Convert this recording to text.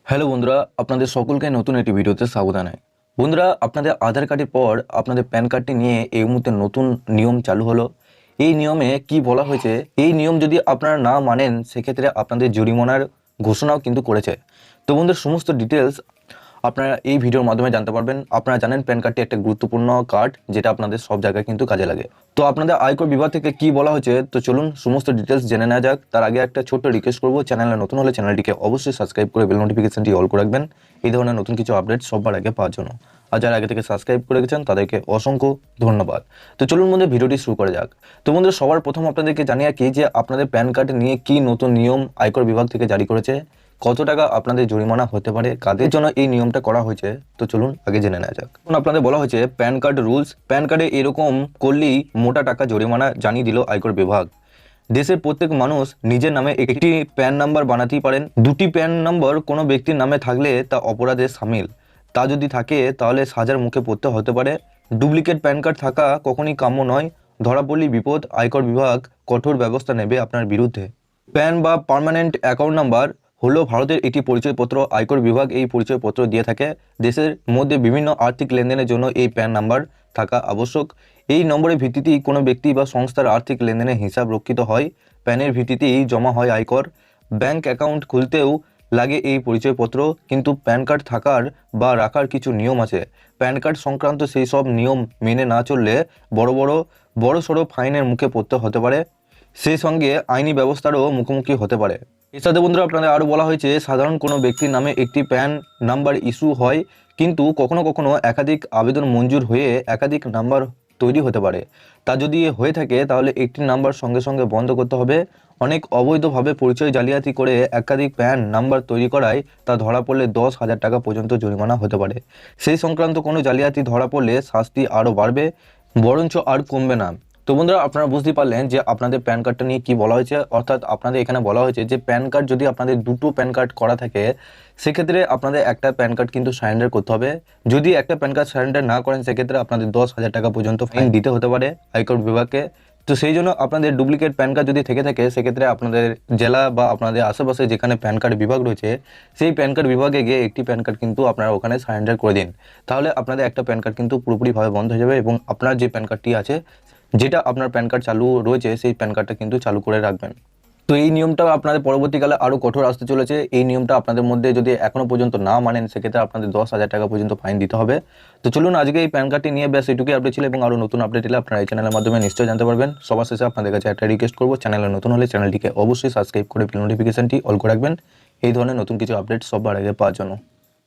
Hello বন্ধুরা, আপনাদের সকলকে নতুন একটি ভিডিওতে স্বাগত জানাই। বন্ধুরা, আপনাদের আধার কার্ডের পর আপনাদের প্যান কার্ডটি নিয়ে এই মুহূর্তে নতুন নিয়ম চালু হলো। এই নিয়মে কি বলা হয়েছে, এই নিয়ম যদি আপনারা না মানেন সেক্ষেত্রে আপনাদের জরিমানার ঘোষণাও কিন্তু করেছে। তো বন্ধুরা, সমস্ত ডিটেলস আপনারা এই ভিডিওর মাধ্যমে জানতে পারবেন। আপনারা জানেন প্যান কার্ডটি একটা গুরুত্বপূর্ণ কার্ড, যেটা আপনাদের সব জায়গায় কিন্তু কাজে লাগে। তো আপনাদের আয়কর বিভাগ থেকে কি বলা হয়েছে, তো চলুন সমস্ত ডিটেলস জেনে নেওয়া যাক। তার আগে একটা ছোট্ট রিকোয়েস্ট করবো, চ্যানেলে নতুন হলে চ্যানেলটিকে অবশ্যই সাবস্ক্রাইব করে বেল নোটিফিকেশনটি অল করে রাখবেন এই ধরনের নতুন কিছু আপডেট সবার আগে পাওয়ার জন্য। আর যারা আগে থেকে সাবস্ক্রাইব করে গেছেন তাদেরকে অসংখ্য ধন্যবাদ। তো চলুন বন্ধু, ভিডিওটি শুরু করা যাক। তো বন্ধু, সবার প্রথম আপনাদেরকে জানিয়ে কি যে আপনাদের প্যান কার্ড নিয়ে কি নতুন নিয়ম আয়কর বিভাগ থেকে জারি করেছে, কত টাকা আপনাদের জরিমানা হতে পারে, কাদের জন্য এই নিয়মটা করা হয়েছে, তো চলুন আগে জেনে নেওয়া যাক। আপনাদের বলা হয়েছে প্যান কার্ড রুলস। প্যান কার্ডে এরকম করলেই মোটা টাকা জরিমানা জানিয়ে দিল আয়কর বিভাগ। দেশের প্রত্যেক মানুষ নিজের নামে একটি প্যান নাম্বার বানাতেই পারেন। দুটি প্যান নম্বর কোনো ব্যক্তির নামে থাকলে তা অপরাধে সামিল। তা যদি থাকে তাহলে সাজার মুখে পড়তে হতে পারে। ডুপ্লিকেট প্যান কার্ড থাকা কখনই কাম্য নয়। ধরা পড়লেই বিপদ। আয়কর বিভাগ কঠোর ব্যবস্থা নেবে আপনার বিরুদ্ধে। প্যান বা পার্মানেন্ট অ্যাকাউন্ট নাম্বার হলো ভারতের একটি পরিচয়পত্র। আয়কর বিভাগ এই পরিচয়পত্র দিয়ে থাকে। দেশের মধ্যে বিভিন্ন আর্থিক লেনদেনের জন্য এই প্যান নাম্বার থাকা আবশ্যক। এই নম্বরের ভিত্তিতেই কোনো ব্যক্তি বা সংস্থার আর্থিক লেনদেনের হিসাব রক্ষিত হয়। প্যানের ভিত্তিতেই জমা হয় আয়কর। ব্যাংক অ্যাকাউন্ট খুলতেও লাগে এই পরিচয়পত্র। কিন্তু প্যান কার্ড থাকার বা রাখার কিছু নিয়ম আছে। প্যান কার্ড সংক্রান্ত সেই সব নিয়ম মেনে না চললে বড় সড়ো ফাইনের মুখে পড়তে হতে পারে। সেই সঙ্গে আইনি ব্যবস্থারও মুখোমুখি হতে পারে। এর সাথে বন্ধুরা, আপনাদের আরও বলা হয়েছে সাধারণ কোনো ব্যক্তির নামে একটি প্যান নাম্বার ইস্যু হয়, কিন্তু কখনো কখনো একাধিক আবেদন মঞ্জুর হয়ে একাধিক নাম্বার তৈরি হতে পারে। তা যদি হয়ে থাকে তাহলে একটি নাম্বার সঙ্গে সঙ্গে বন্ধ করতে হবে। অনেক অবৈধভাবে পরিচয় জালিয়াতি করে একাধিক প্যান নাম্বার তৈরি করায় তা ধরা পড়লে 10,000 টাকা পর্যন্ত জরিমানা হতে পারে। সেই সংক্রান্ত কোনো জালিয়াতি ধরা পড়লে শাস্তি আরও বাড়বে, বরঞ্চ আর কমবে না। তো বন্ধুরা, আপনারা বুঝতেই পারলেন যে আপনাদের প্যান কার্ডটা নিয়ে কি বলা হয়েছে। অর্থাৎ আপনাদের এখানে বলা হয়েছে যে প্যান কার্ড যদি আপনাদের দুটো প্যান কার্ড করা থাকে সেক্ষেত্রে আপনাদের একটা প্যান কার্ড কিন্তু সারেন্ডার করতে হবে। যদি একটা প্যান কার্ড সারেন্ডার না করেন সেক্ষেত্রে আপনাদের 10,000 টাকা পর্যন্ত ফাইন দিতে হতে পারে আয়কর বিভাগকে। তো সেই জন্য আপনাদের ডুপ্লিকেট প্যান কার্ড যদি থেকে থাকে সেক্ষেত্রে আপনাদের জেলা বা আপনাদের আশেপাশে যেখানে প্যান কার্ড বিভাগ রয়েছে সেই প্যান কার্ড বিভাগে গিয়ে একটি প্যান কার্ড কিন্তু আপনারা ওখানে সারেন্ডার করে দিন। তাহলে আপনাদের একটা প্যান কার্ড কিন্তু পুরোপুরিভাবে বন্ধ হয়ে যাবে এবং আপনার যে প্যান কার্ডটি আছে, যেটা আপনার প্যান কার্ড চালু রয়েছে, সেই প্যান কার্ডটা কিন্তু চালু করে রাখবেন। তো এই নিয়মটা আপনাদের পরবর্তীকালে আরও কঠোর আসতে চলেছে। এই নিয়মটা আপনাদের মধ্যে যদি এখনও পর্যন্ত না মানেন সেক্ষেত্রে আপনাদের 10,000 টাকা পর্যন্ত ফাইন দিতে হবে। তো চলুন, আজকে এই প্যান কার্ডটি নিয়ে ব্যাস এটুকুই আপডেট ছিল এবং আরও নতুন আপডেট এলে আপনারা এই চ্যানেলের মাধ্যমে নিশ্চয়ই জানতে পারবেন। সবার শেষে আপনাদের কাছে একটা রিকোয়েস্ট করবো, চ্যানেলে নতুন হলে চ্যানেলটিকে অবশ্যই সাবস্ক্রাইব করে বেল নোটিফিকেশনটি অল করে রাখবেন এই ধরনের নতুন কিছু আপডেট সবার আগে পাওয়ার জন্য।